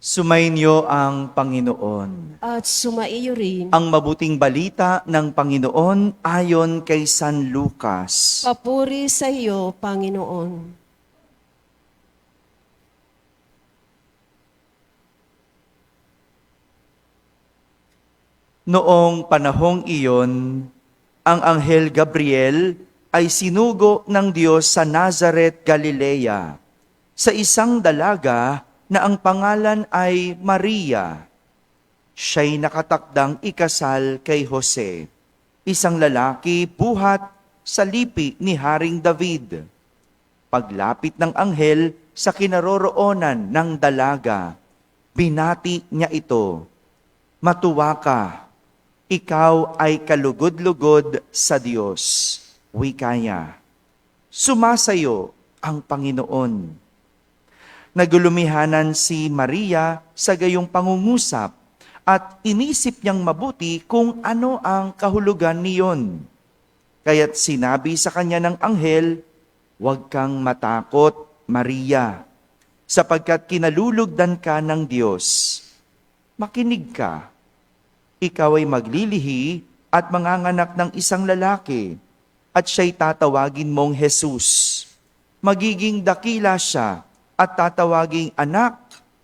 Sumainyo ang Panginoon. At sumaiyo rin. Ang mabuting balita ng Panginoon ayon kay San Lucas. Papuri sa iyo, Panginoon. Noong panahong iyon, ang Anghel Gabriel ay sinugo ng Diyos sa Nazareth, Galilea, sa isang dalaga na ang pangalan ay Maria. Siya'y nakatakdang ikasal kay Jose, isang lalaki buhat sa lipi ni Haring David. Paglapit ng anghel sa kinaroroonan ng dalaga, binati niya ito, "Matuwa ka, ikaw ay kalugod-lugod sa Diyos." Wika niya, "Sumasayo ang Panginoon." Nagulumihanan si Maria sa gayong pangungusap at inisip niyang mabuti kung ano ang kahulugan niyon. Kaya't sinabi sa kanya ng anghel, "Huwag kang matakot, Maria, sapagkat kinalulugdan ka ng Diyos. Makinig ka, ikaw ay maglilihi at manganganak ng isang lalaki, at siya'y tatawagin mong Jesus. Magiging dakila siya at tatawaging anak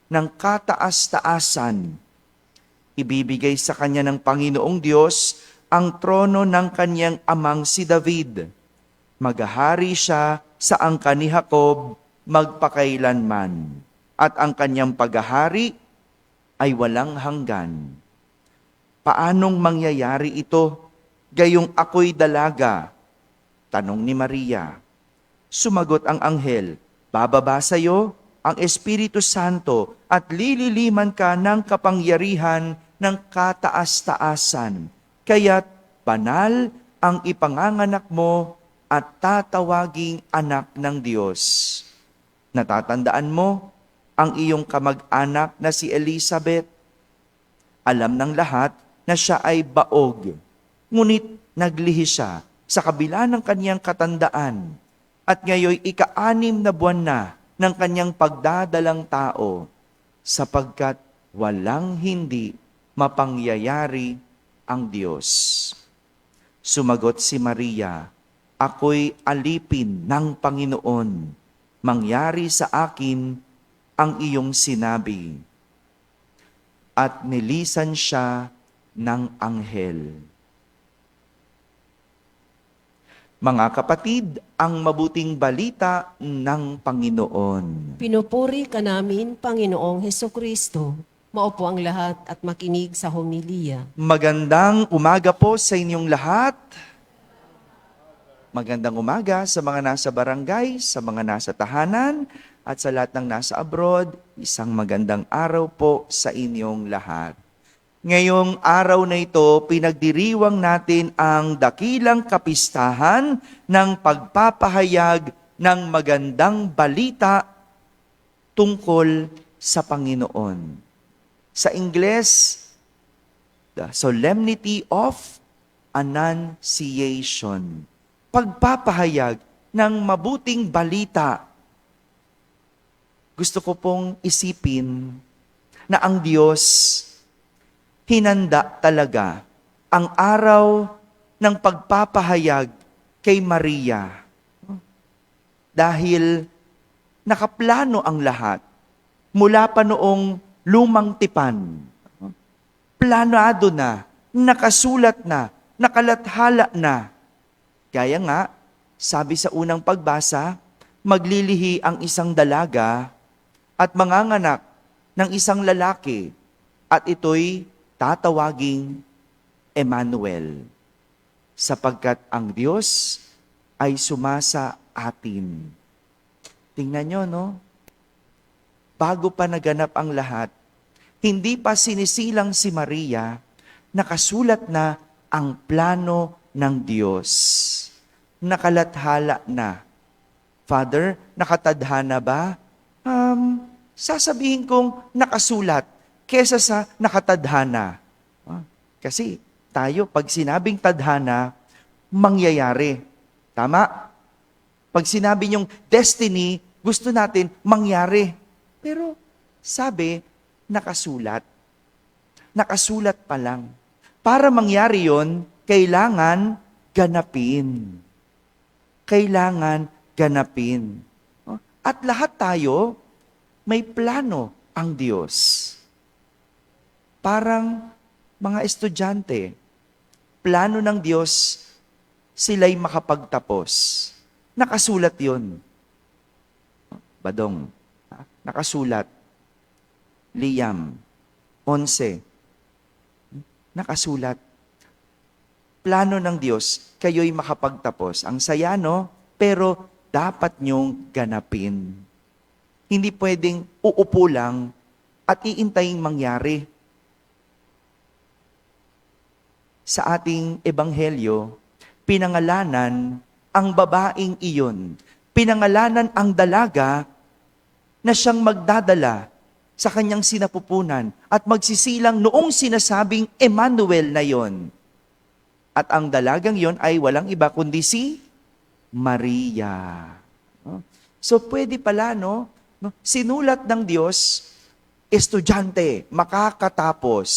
ng kataas-taasan. Ibibigay sa kanya ng Panginoong Diyos ang trono ng kanyang amang si David. Maghahari siya sa angkan ni Jacob magpakailanman, at ang kanyang paghahari ay walang hanggan." "Paanong mangyayari ito, gayong ako'y dalaga?" tanong ni Maria. Sumagot ang anghel, "Bababa sa iyo ang Espiritu Santo at lililiman ka ng kapangyarihan ng kataas-taasan. Kaya't banal ang ipanganganak mo at tatawaging anak ng Diyos. Natatandaan mo ang iyong kamag-anak na si Elizabeth. Alam ng lahat na siya ay baog, ngunit naglihi siya sa kabila ng kanyang katandaan, at ngayoy ika-6 na buwan na ng kanyang pagdadalang tao, sapagkat walang hindi mapangyayari ang Diyos." Sumagot si Maria, "Ako'y alipin ng Panginoon. Mangyari sa akin ang iyong sinabi." At nilisan siya ng anghel. Mga kapatid, ang mabuting balita ng Panginoon. Pinupuri ka namin, Panginoong Hesukristo. Maupo ang lahat at makinig sa homilya. Magandang umaga po sa inyong lahat. Magandang umaga sa mga nasa barangay, sa mga nasa tahanan, at sa lahat ng nasa abroad. Isang magandang araw po sa inyong lahat. Ngayong araw na ito, pinagdiriwang natin ang dakilang kapistahan ng pagpapahayag ng magandang balita tungkol sa Panginoon. Sa Ingles, the Solemnity of Annunciation. Pagpapahayag ng mabuting balita. Gusto ko pong isipin na ang Diyos hinanda talaga ang araw ng pagpapahayag kay Maria. Dahil nakaplano ang lahat mula pa noong lumang tipan. Planado na, nakasulat na, nakalathala na. Kaya nga, sabi sa unang pagbasa, maglilihi ang isang dalaga at manganganak ng isang lalaki, at ito'y tatawaging Emmanuel, sapagkat ang Diyos ay sumasa atin. Tingnan nyo, no? Bago pa naganap ang lahat, hindi pa sinisilang si Maria, nakasulat na ang plano ng Diyos. Nakalathala na. Father, nakatadhana ba? Sasabihin kong nakasulat kesa sa nakatadhana. Kasi tayo, pag sinabing tadhana, mangyayari. Tama? Pag sinabi niyong destiny, gusto natin mangyari. Pero sabi, nakasulat. Nakasulat pa lang. Para mangyari yon, kailangan ganapin. Kailangan ganapin. At lahat tayo, may plano ang Diyos. Parang mga estudyante, plano ng Diyos, sila'y makapagtapos. Nakasulat yon. Badong, nakasulat. Liam, 11. Nakasulat. Plano ng Diyos, kayo'y makapagtapos. Ang saya, no? Pero dapat niyong ganapin. Hindi pwedeng uupo lang at iintaying mangyari. Sa ating ebanghelyo, pinangalanan ang babaeng iyon. Pinangalanan ang dalaga na siyang magdadala sa kanyang sinapupunan at magsisilang noong sinasabing Emmanuel na yon. At ang dalagang yon ay walang iba kundi si Maria. So pwede pala, no? Sinulat ng Diyos, estudyante, makakatapos.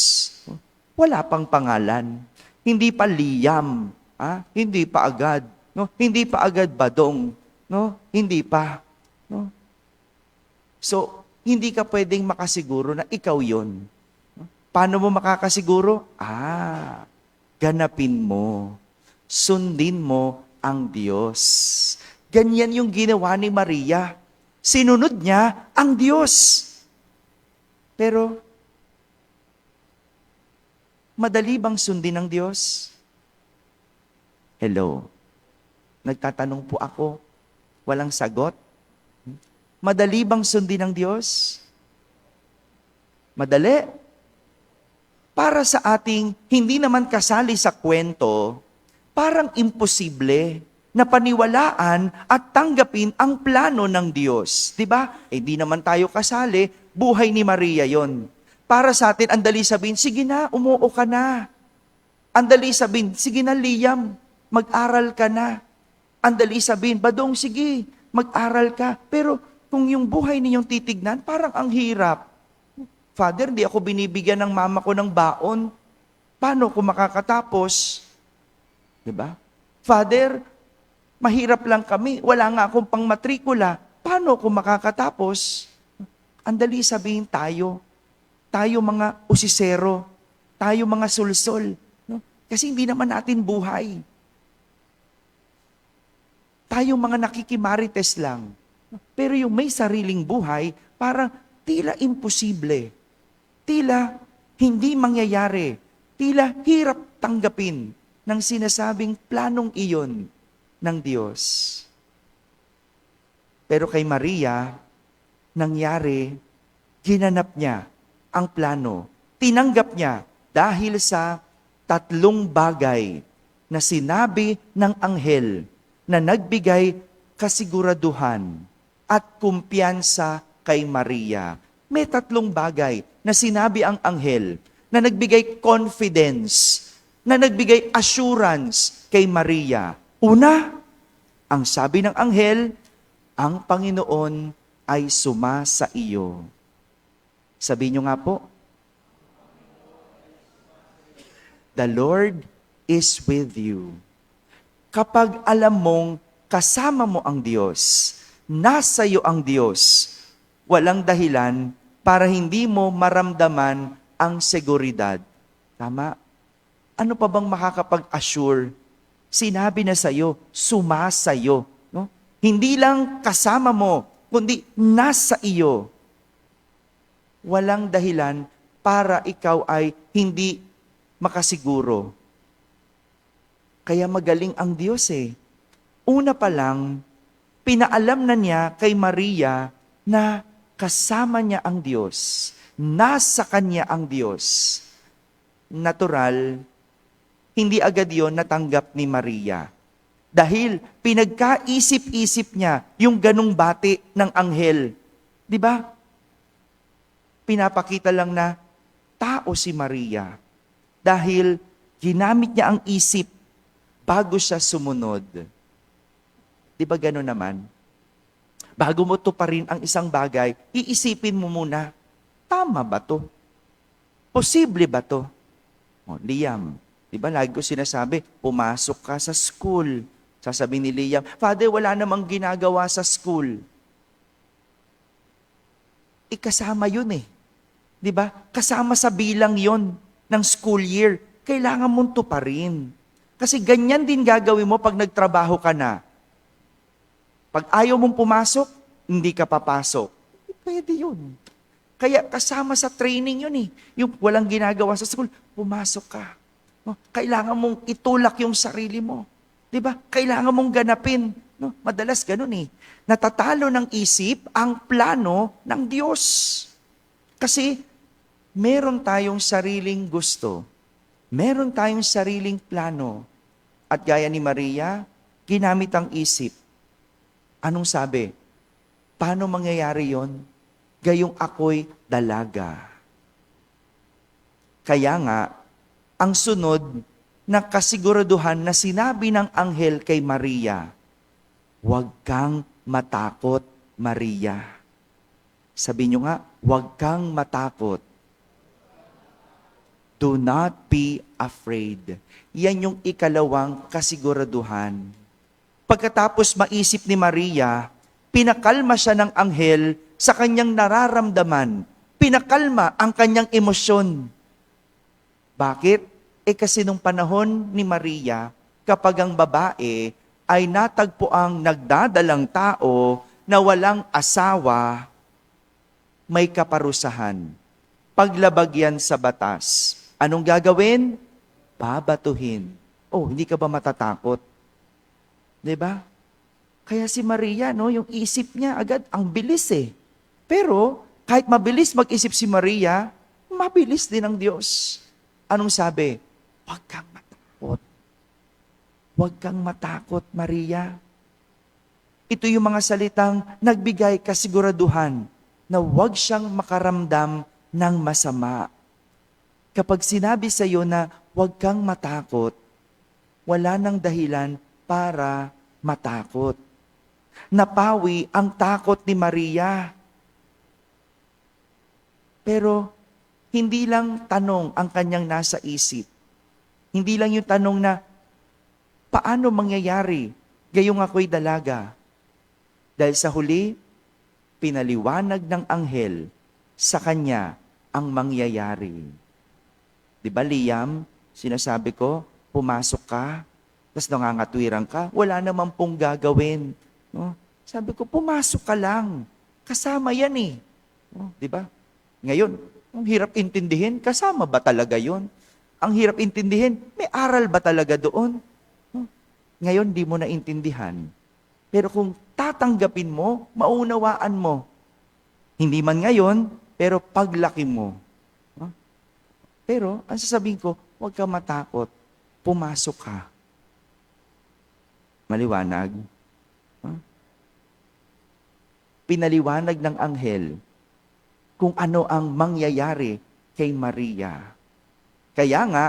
Wala pang pangalan. Hindi pa Liam, hindi pa agad, no? Hindi pa agad Badong, no? Hindi pa, no? So, hindi ka pwedeng makasiguro na ikaw 'yon. Paano mo makakasiguro? Ganapin mo. Sundin mo ang Diyos. Ganyan yung ginawa ni Maria. Sinunod niya ang Diyos. Pero, madali bang sundin ng Diyos? Hello. Nagtatanong po ako. Walang sagot? Madali bang sundin ng Diyos? Madali. Para sa ating hindi naman kasali sa kwento, parang imposible na paniwalaan at tanggapin ang plano ng Diyos. Diba? Di naman tayo kasali, buhay ni Maria yon. Para sa atin, andali sabihin, sige na, umuo ka na. Andali sabihin, sige na Liam, mag-aral ka na. Andali sabihin, Badong, sige, mag-aral ka. Pero kung yung buhay ninyong titignan, parang ang hirap. Father, di ako binibigyan ng mama ko ng baon. Paano ko makakatapos? Diba? Father, mahirap lang kami. Wala nga akong pang matrikula. Paano ko makakatapos? Andali sabihin tayo. Tayo mga usisero. Tayo mga sulsol. No? Kasi hindi naman natin buhay. Tayo mga nakikimarites lang. Pero yung may sariling buhay, parang tila imposible. Tila hindi mangyayari. Tila hirap tanggapin ng sinasabing planong iyon ng Diyos. Pero kay Maria, nangyari, ginanap niya ang plano. Tinanggap niya dahil sa 3 bagay na sinabi ng anghel na nagbigay kasiguraduhan at kumpiyansa kay Maria. May 3 bagay na sinabi ang anghel na nagbigay confidence, na nagbigay assurance kay Maria. Una, ang sabi ng anghel, ang Panginoon ay sumasa iyo. Sabihin niyo nga po, the Lord is with you. Kapag alam mong kasama mo ang Diyos, nasa iyo ang Diyos, walang dahilan para hindi mo maramdaman ang seguridad. Tama? Ano pa bang makakapag-assure? Sinabi na sa iyo, sumasayo. No? Hindi lang kasama mo, kundi nasa iyo. Walang dahilan para ikaw ay hindi makasiguro. Kaya magaling ang Diyos eh. Una pa lang, pinaalam na niya kay Maria na kasama niya ang Diyos. Nasa kanya ang Diyos. Natural, hindi agad yon natanggap ni Maria. Dahil pinagkaisip-isip niya yung ganung bati ng anghel. Di ba? Pinapakita lang na tao si Maria. Dahil ginamit niya ang isip bago siya sumunod. Di ba gano'n naman? Bago mo tuparin ang isang bagay, iisipin mo muna. Tama ba to? Posible ba to? O, Liam, di ba lagi ko sinasabi, pumasok ka sa school. Sasabihin ni Liam, Father, wala namang ginagawa sa school. Ikasama yun eh. Di ba? Kasama sa bilang yon ng school year. Kailangan mong tuparin. Kasi ganyan din gagawin mo pag nagtrabaho ka na. Pag ayaw mong pumasok, hindi ka papasok. Pwede yun. Kaya kasama sa training yun eh. Yung walang ginagawa sa school, pumasok ka. No? Kailangan mong itulak yung sarili mo. Di ba? Kailangan mong ganapin. No? Madalas ganun eh. Natatalo ng isip ang plano ng Diyos. Kasi meron tayong sariling gusto. Meron tayong sariling plano. At gaya ni Maria, ginamit ang isip. Anong sabi? Paano mangyayari yon? Gayong ako'y dalaga. Kaya nga, ang sunod na kasiguraduhan na sinabi ng anghel kay Maria, huwag kang matakot, Maria. Sabi nyo nga, huwag kang matakot. Do not be afraid. Yan yung ikalawang kasiguraduhan. Pagkatapos maisip ni Maria, pinakalma siya ng anghel sa kanyang nararamdaman. Pinakalma ang kanyang emosyon. Bakit? Kasi nung panahon ni Maria, kapag ang babae ay natagpo ang nagdadalang tao na walang asawa, may kaparusahan. Paglabag yan sa batas. Anong gagawin? Babatuhin. Oh, hindi ka ba matatakot? 'Di ba? Kaya si Maria, no, yung isip niya agad, ang bilis eh. Pero, kahit mabilis mag-isip si Maria, mabilis din ang Diyos. Anong sabi? Huwag kang matakot. Huwag kang matakot, Maria. Ito yung mga salitang nagbigay kasiguraduhan na huwag siyang makaramdam ng masama. Kapag sinabi sa iyo na huwag kang matakot, wala nang dahilan para matakot. Napawi ang takot ni Maria. Pero hindi lang tanong ang kanyang nasa isip. Hindi lang yung tanong na, paano mangyayari gayong ako'y dalaga? Dahil sa huli, pinaliwanag ng anghel sa kanya ang mangyayari. Di ba, Liam? Sinasabi ko, pumasok ka, tapos nangangatwiran ka, wala naman pong gagawin. No? Sabi ko, pumasok ka lang. Kasama yan eh. No? Di ba? Ngayon, ang hirap intindihin, kasama ba talaga yon? Ang hirap intindihin, may aral ba talaga doon? No? Ngayon, di mo naintindihan. Pero kung tatanggapin mo, maunawaan mo. Hindi man ngayon, pero paglaki mo. No? Pero, ang sasabihin ko, huwag ka matakot. Pumasok ka. Maliwanag. Pinaliwanag ng anghel kung ano ang mangyayari kay Maria. Kaya nga,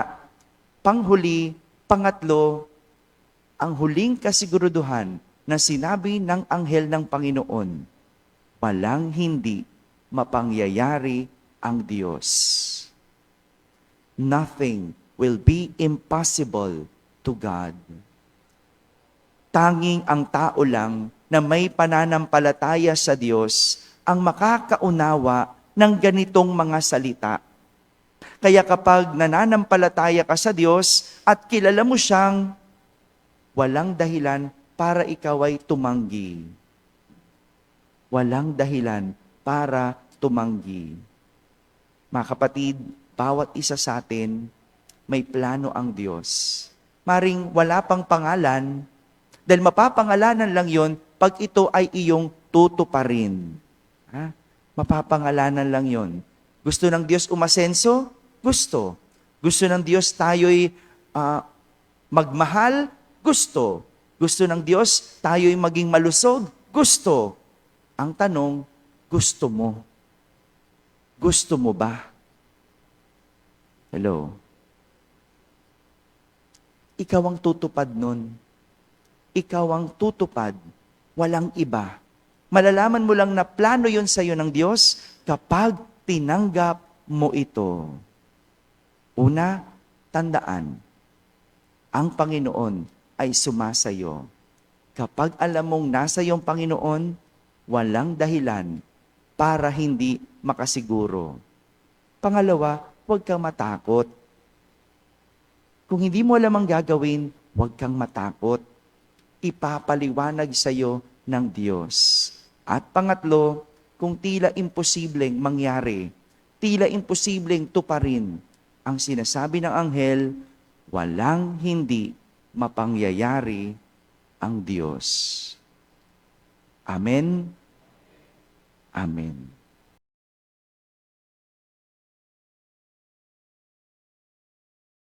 panghuli, pangatlo, ang huling kasiguraduhan na sinabi ng anghel ng Panginoon, walang hindi mapangyayari ang Diyos. Nothing will be impossible to God. Tanging ang tao lang na may pananampalataya sa Diyos ang makakaunawa ng ganitong mga salita. Kaya kapag nananampalataya ka sa Diyos at kilala mo siyang, walang dahilan para ikaw ay tumanggi. Walang dahilan para tumanggi. Mga kapatid, bawat isa sa atin, may plano ang Diyos. Maring wala pang pangalan, dahil mapapangalanan lang yon pag ito ay iyong tutuparin. Ha? Mapapangalanan lang yon. Gusto ng Diyos umasenso? Gusto. Gusto ng Diyos tayo'y magmahal? Gusto. Gusto ng Diyos tayo'y maging malusog? Gusto. Ang tanong, gusto mo? Gusto mo ba? Hello? Ikaw ang tutupad nun. Ikaw ang tutupad. Walang iba. Malalaman mo lang na plano yun sa iyo ng Diyos kapag tinanggap mo ito. Una, tandaan, ang Panginoon ay sumasayo. Kapag alam mong nasa iyong Panginoon, walang dahilan para hindi makasiguro. Pangalawa, huwag kang matakot. Kung hindi mo alam ang gagawin, huwag kang matakot. Ipapaliwanag sa iyo ng Diyos. At pangatlo, kung tila imposibleng mangyari, tila imposibleng tuparin ang sinasabi ng anghel, walang hindi mapangyayari ang Diyos. Amen. Amen.